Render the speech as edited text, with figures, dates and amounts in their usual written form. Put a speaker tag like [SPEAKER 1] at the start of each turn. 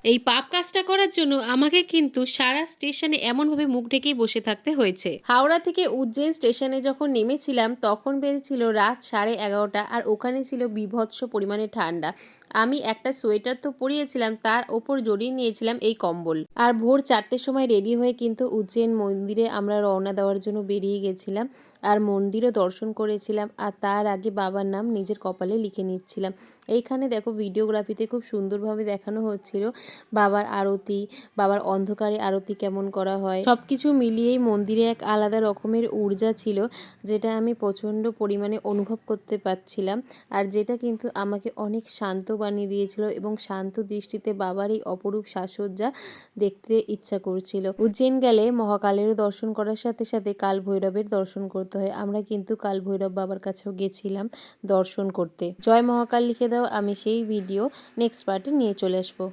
[SPEAKER 1] এই পাপ কাজটা করার জন্য আমাকে কিন্তু সারা স্টেশনে এমনভাবে মুখ ঢেকেই বসে থাকতে হয়েছে। হাওড়া থেকে উজ্জয়ন স্টেশনে যখন নেমেছিলাম তখন বেজেছিল রাত 11:30 আর ওখানে ছিল বীভৎস পরিমাণে ঠান্ডা। আমি একটা সোয়েটার তো পরিয়েছিলাম, তার ওপর জড়িয়ে নিয়েছিলাম এই কম্বল। আর ভোর 4টের সময় রেডি হয়ে কিন্তু উজ্জয়ন মন্দিরে আমরা রওনা দেওয়ার জন্য বেরিয়ে গেছিলাম। আর মন্দিরও দর্শন করেছিলাম, আর তার আগে বাবার নাম নিজের কপালে লিখে নিচ্ছিলাম। এইখানে দেখো ভিডিওগ্রাফিতে খুব সুন্দরভাবে দেখানো হচ্ছিল বাবার আরতি, বাবার অন্ধকারে আরতি কেমন করা হয়। সবকিছু মিলিয়েই মন্দিরে এক আলাদা রকমের ঊর্জা ছিল, যেটা আমি প্রচণ্ড পরিমাণে অনুভব করতে পারছিলাম। আর যেটা কিন্তু আমাকে অনেক শান্ত বানিয়ে দিয়েছিল এবং শান্ত দৃষ্টিতে বাবার এই অপরূপ সাজসজ্জা দেখতে ইচ্ছা করছিল। উজ্জয়ন গেলে মহাকালেরও দর্শন করার সাথে সাথে কাল ভৈরবের দর্শন করতে হয়। আমরা কিন্তু কাল ভৈরব বাবার কাছেও গেছিলাম দর্শন করতে। জয় মহাকাল লিখে দাও, আমি সেই ভিডিও নেক্সট পার্টে নিয়ে চলে আসবো।